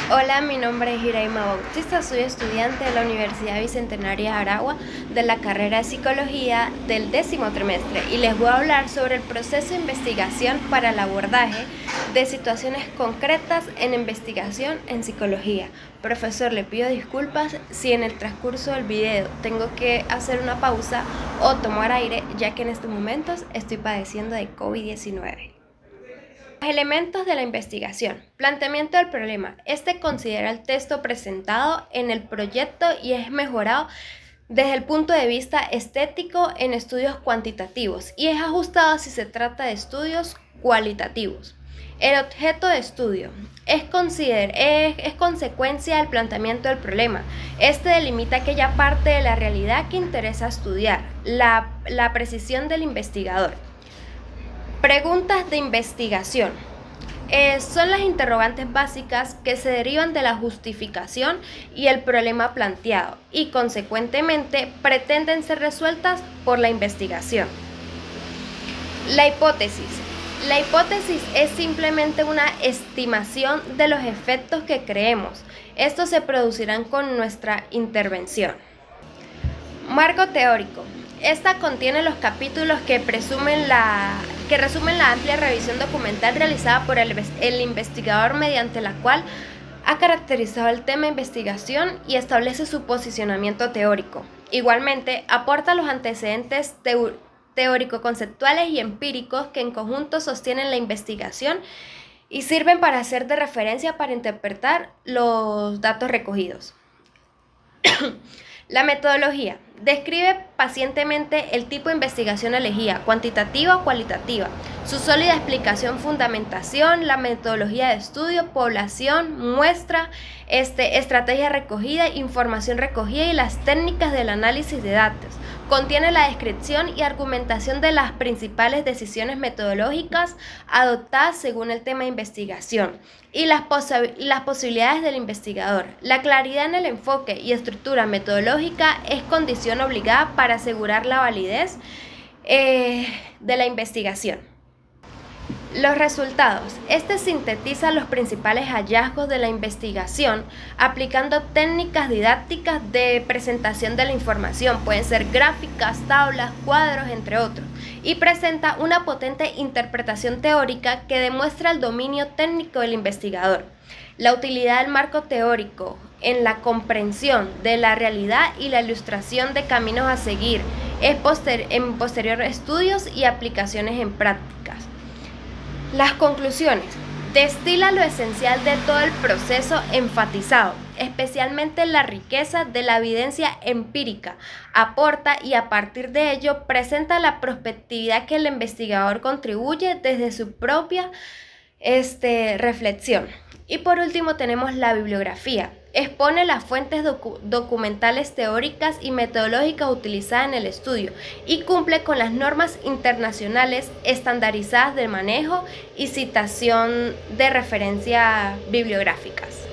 Hola, mi nombre es Iraima Bautista, soy estudiante de la Universidad Bicentenaria de Aragua de la carrera de Psicología del 10º trimestre y les voy a hablar sobre el proceso de investigación para el abordaje de situaciones concretas en investigación en psicología. Profesor, le pido disculpas si en el transcurso del video tengo que hacer una pausa o tomar aire, ya que en estos momentos estoy padeciendo de COVID-19. Los elementos de la investigación. Planteamiento del problema. Este considera el texto presentado en el proyecto y es mejorado desde el punto de vista estético en estudios cuantitativos y es ajustado si se trata de estudios cualitativos. El objeto de estudio es consecuencia del planteamiento del problema. Este delimita aquella parte de la realidad que interesa estudiar, la precisión del investigador. Preguntas de investigación. Son las interrogantes básicas que se derivan de la justificación y el problema planteado y consecuentemente pretenden ser resueltas por la investigación. La hipótesis. La hipótesis es simplemente una estimación de los efectos que creemos. Estos se producirán con nuestra intervención. Marco teórico. Esta contiene los capítulos que resumen la amplia revisión documental realizada por el investigador, mediante la cual ha caracterizado el tema de investigación y establece su posicionamiento teórico. Igualmente, aporta los antecedentes teórico-conceptuales y empíricos que en conjunto sostienen la investigación y sirven para hacer de referencia para interpretar los datos recogidos. La metodología. Describe pacientemente el tipo de investigación elegida, cuantitativa o cualitativa, su sólida explicación, fundamentación, la metodología de estudio, población, muestra, estrategia recogida, información recogida y las técnicas del análisis de datos. Contiene la descripción y argumentación de las principales decisiones metodológicas adoptadas según el tema de investigación y las posibilidades del investigador. La claridad en el enfoque y estructura metodológica es condición obligada para asegurar la validez de la investigación. Los resultados. Este sintetiza los principales hallazgos de la investigación aplicando técnicas didácticas de presentación de la información, pueden ser gráficas, tablas, cuadros, entre otros, y presenta una potente interpretación teórica que demuestra el dominio técnico del investigador. La utilidad del marco teórico en la comprensión de la realidad y la ilustración de caminos a seguir en posteriores estudios y aplicaciones en prácticas. Las conclusiones. Destila lo esencial de todo el proceso enfatizado, especialmente la riqueza de la evidencia empírica. Aporta y a partir de ello presenta la prospectividad que el investigador contribuye desde su propia reflexión. Y por último tenemos la bibliografía. Expone las fuentes documentales teóricas y metodológicas utilizadas en el estudio y cumple con las normas internacionales estandarizadas de manejo y citación de referencias bibliográficas.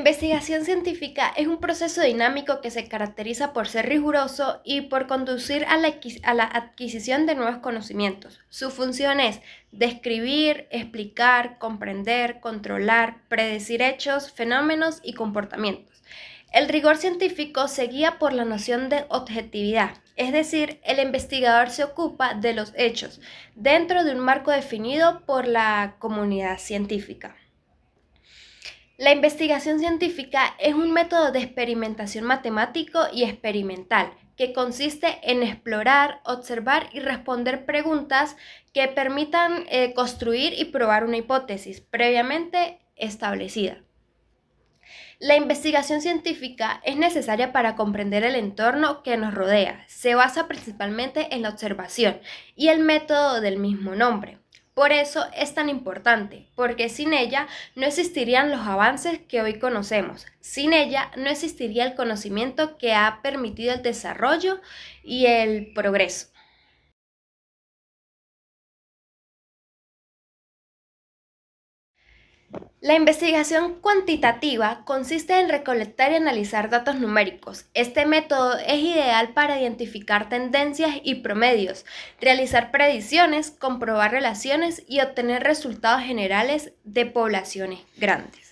La investigación científica es un proceso dinámico que se caracteriza por ser riguroso y por conducir a la adquisición de nuevos conocimientos. Su función es describir, explicar, comprender, controlar, predecir hechos, fenómenos y comportamientos. El rigor científico se guía por la noción de objetividad, es decir, el investigador se ocupa de los hechos dentro de un marco definido por la comunidad científica. La investigación científica es un método de experimentación matemático y experimental que consiste en explorar, observar y responder preguntas que permitan construir y probar una hipótesis previamente establecida. La investigación científica es necesaria para comprender el entorno que nos rodea. Se basa principalmente en la observación y el método del mismo nombre. Por eso es tan importante, porque sin ella no existirían los avances que hoy conocemos. Sin ella no existiría el conocimiento que ha permitido el desarrollo y el progreso. La investigación cuantitativa consiste en recolectar y analizar datos numéricos. Este método es ideal para identificar tendencias y promedios, realizar predicciones, comprobar relaciones y obtener resultados generales de poblaciones grandes.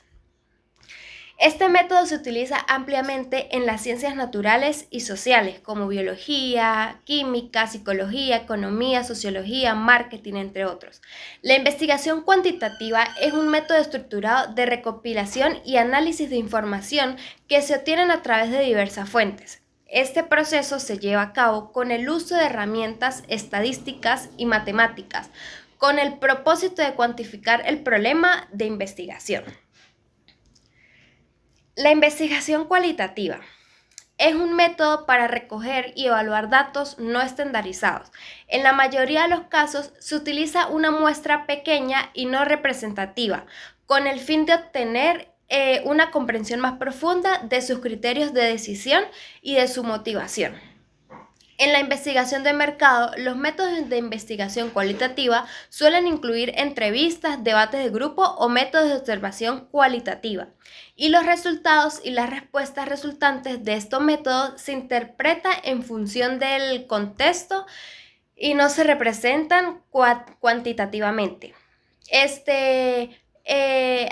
Este método se utiliza ampliamente en las ciencias naturales y sociales, como biología, química, psicología, economía, sociología, marketing, entre otros. La investigación cuantitativa es un método estructurado de recopilación y análisis de información que se obtienen a través de diversas fuentes. Este proceso se lleva a cabo con el uso de herramientas estadísticas y matemáticas, con el propósito de cuantificar el problema de investigación. La investigación cualitativa es un método para recoger y evaluar datos no estandarizados. En la mayoría de los casos se utiliza una muestra pequeña y no representativa, con el fin de obtener una comprensión más profunda de sus criterios de decisión y de su motivación. En la investigación de mercado, los métodos de investigación cualitativa suelen incluir entrevistas, debates de grupo o métodos de observación cualitativa. Y los resultados y las respuestas resultantes de estos métodos se interpretan en función del contexto y no se representan cuantitativamente.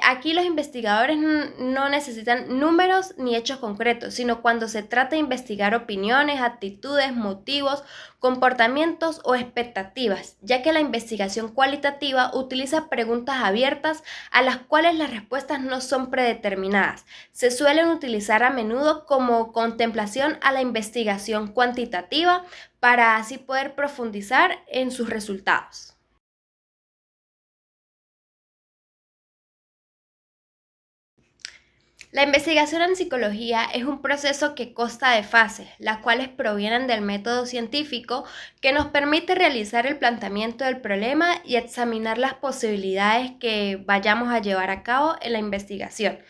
Aquí los investigadores no necesitan números ni hechos concretos, sino cuando se trata de investigar opiniones, actitudes, motivos, comportamientos o expectativas, ya que la investigación cualitativa utiliza preguntas abiertas a las cuales las respuestas no son predeterminadas. Se suelen utilizar a menudo como contemplación a la investigación cuantitativa para así poder profundizar en sus resultados. La investigación en psicología es un proceso que consta de fases, las cuales provienen del método científico que nos permite realizar el planteamiento del problema y examinar las posibilidades que vayamos a llevar a cabo en la investigación.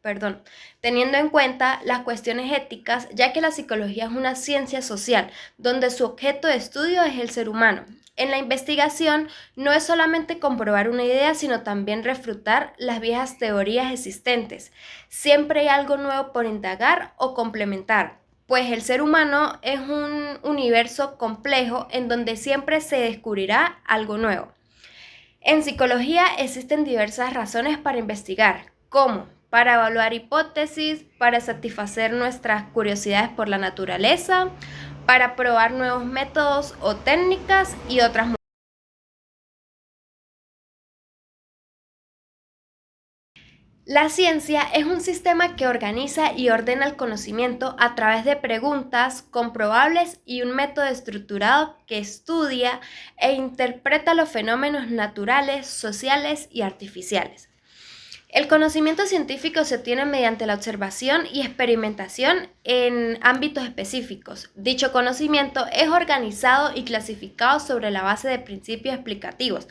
Perdón, teniendo en cuenta las cuestiones éticas, ya que la psicología es una ciencia social, donde su objeto de estudio es el ser humano. En la investigación no es solamente comprobar una idea, sino también refutar las viejas teorías existentes. Siempre hay algo nuevo por indagar o complementar, pues el ser humano es un universo complejo en donde siempre se descubrirá algo nuevo. En psicología existen diversas razones para investigar, como para evaluar hipótesis, para satisfacer nuestras curiosidades por la naturaleza, para probar nuevos métodos o técnicas y otras. La ciencia es un sistema que organiza y ordena el conocimiento a través de preguntas comprobables y un método estructurado que estudia e interpreta los fenómenos naturales, sociales y artificiales. El conocimiento científico se obtiene mediante la observación y experimentación en ámbitos específicos. Dicho conocimiento es organizado y clasificado sobre la base de principios explicativos,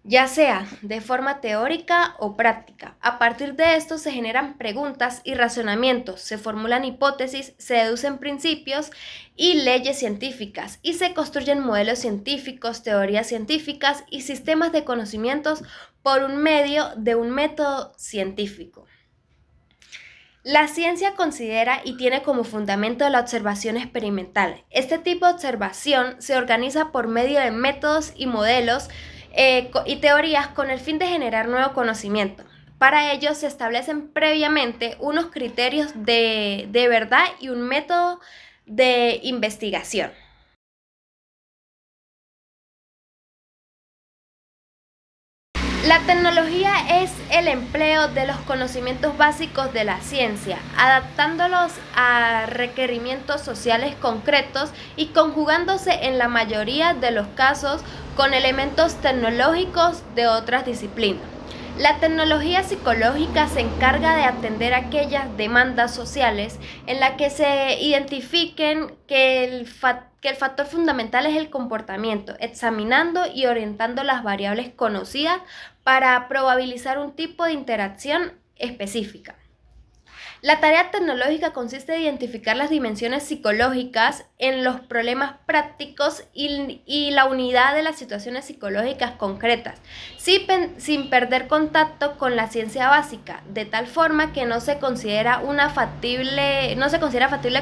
ya sea de forma teórica o práctica. A partir de esto se generan preguntas y razonamientos, se formulan hipótesis, se deducen principios y leyes científicas y se construyen modelos científicos, teorías científicas y sistemas de conocimientos por un medio de un método científico. La ciencia considera y tiene como fundamento la observación experimental. Este tipo de observación se organiza por medio de métodos y modelos y teorías con el fin de generar nuevo conocimiento. Para ello se establecen previamente unos criterios de verdad y un método de investigación. La tecnología es el empleo de los conocimientos básicos de la ciencia, adaptándolos a requerimientos sociales concretos y conjugándose en la mayoría de los casos con elementos tecnológicos de otras disciplinas. La tecnología psicológica se encarga de atender aquellas demandas sociales en las que se identifiquen que el factor fundamental es el comportamiento, examinando y orientando las variables conocidas para probabilizar un tipo de interacción específica. La tarea tecnológica consiste en identificar las dimensiones psicológicas en los problemas prácticos y la unidad de las situaciones psicológicas concretas, sin perder contacto con la ciencia básica, de tal forma que no se considera factible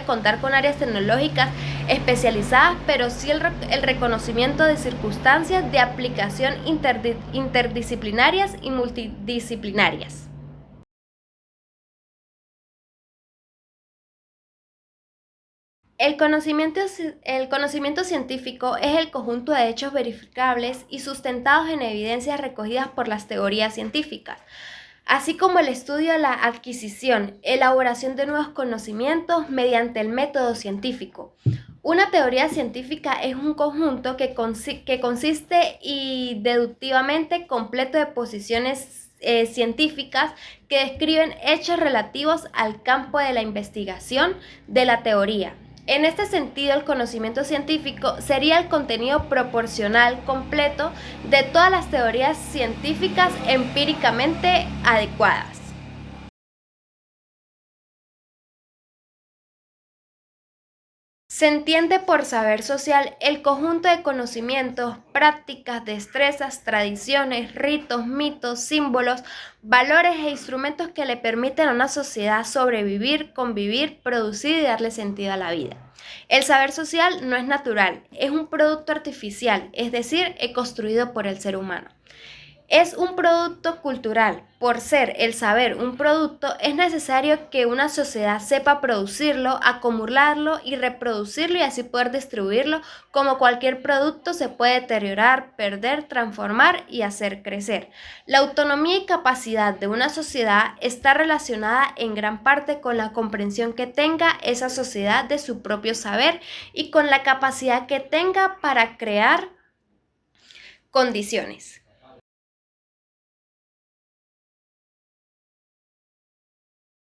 contar con áreas tecnológicas especializadas, pero sí el reconocimiento de circunstancias de aplicación interdisciplinarias y multidisciplinarias. El conocimiento científico es el conjunto de hechos verificables y sustentados en evidencias recogidas por las teorías científicas, así como el estudio de la adquisición, elaboración de nuevos conocimientos mediante el método científico. Una teoría científica es un conjunto que consiste y deductivamente completo de posiciones científicas que describen hechos relativos al campo de la investigación de la teoría. En este sentido, el conocimiento científico sería el contenido proporcional completo de todas las teorías científicas empíricamente adecuadas. Se entiende por saber social el conjunto de conocimientos, prácticas, destrezas, tradiciones, ritos, mitos, símbolos, valores e instrumentos que le permiten a una sociedad sobrevivir, convivir, producir y darle sentido a la vida. El saber social no es natural, es un producto artificial, es decir, es construido por el ser humano. Es un producto cultural. Por ser el saber un producto, es necesario que una sociedad sepa producirlo, acumularlo y reproducirlo y así poder distribuirlo. Como cualquier producto se puede deteriorar, perder, transformar y hacer crecer. La autonomía y capacidad de una sociedad está relacionada en gran parte con la comprensión que tenga esa sociedad de su propio saber y con la capacidad que tenga para crear condiciones.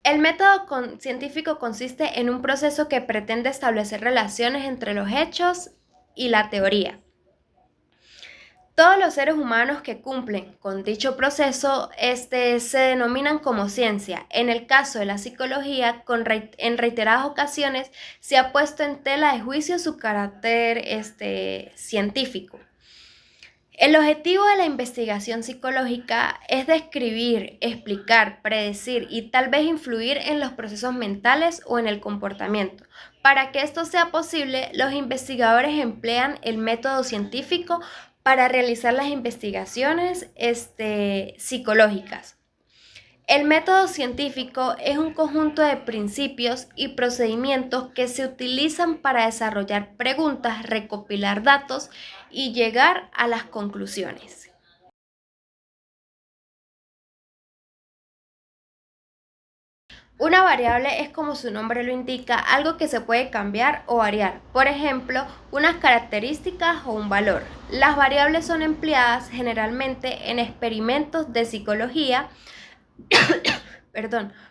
El método científico consiste en un proceso que pretende establecer relaciones entre los hechos y la teoría. Todos los seres humanos que cumplen con dicho proceso se denominan como ciencia. En el caso de la psicología, en reiteradas ocasiones se ha puesto en tela de juicio su carácter científico. El objetivo de la investigación psicológica es describir, explicar, predecir y tal vez influir en los procesos mentales o en el comportamiento. Para que esto sea posible, los investigadores emplean el método científico para realizar las investigaciones psicológicas. El método científico es un conjunto de principios y procedimientos que se utilizan para desarrollar preguntas, recopilar datos y llegar a las conclusiones. Una variable es, como su nombre lo indica, algo que se puede cambiar o variar. Por ejemplo, unas características o un valor. Las variables son empleadas generalmente en experimentos de psicología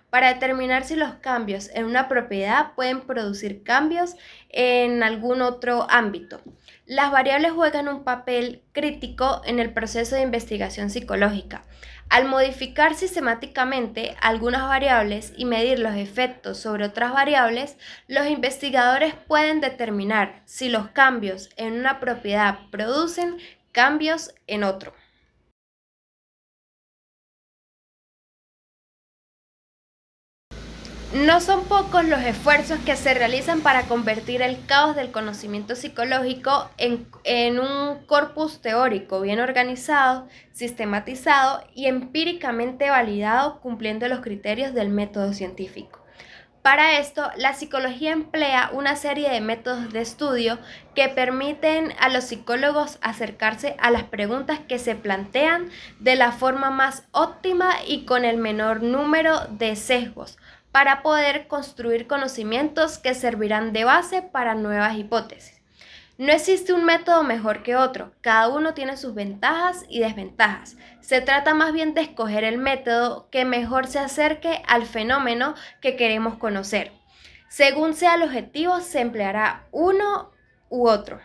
para determinar si los cambios en una propiedad pueden producir cambios en algún otro ámbito. Las variables juegan un papel crítico en el proceso de investigación psicológica. Al modificar sistemáticamente algunas variables y medir los efectos sobre otras variables, los investigadores pueden determinar si los cambios en una propiedad producen cambios en otro. No son pocos los esfuerzos que se realizan para convertir el caos del conocimiento psicológico en un corpus teórico bien organizado, sistematizado y empíricamente validado cumpliendo los criterios del método científico. Para esto, la psicología emplea una serie de métodos de estudio que permiten a los psicólogos acercarse a las preguntas que se plantean de la forma más óptima y con el menor número de sesgos, para poder construir conocimientos que servirán de base para nuevas hipótesis. No existe un método mejor que otro, cada uno tiene sus ventajas y desventajas. Se trata más bien de escoger el método que mejor se acerque al fenómeno que queremos conocer. Según sea el objetivo, se empleará uno u otro.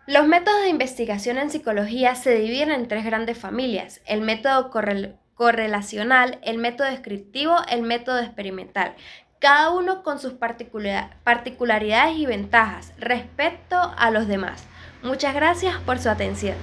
Los métodos de investigación en psicología se dividen en tres grandes familias: el método correlacional, el método descriptivo, el método experimental, cada uno con sus particularidades y ventajas respecto a los demás. Muchas gracias por su atención.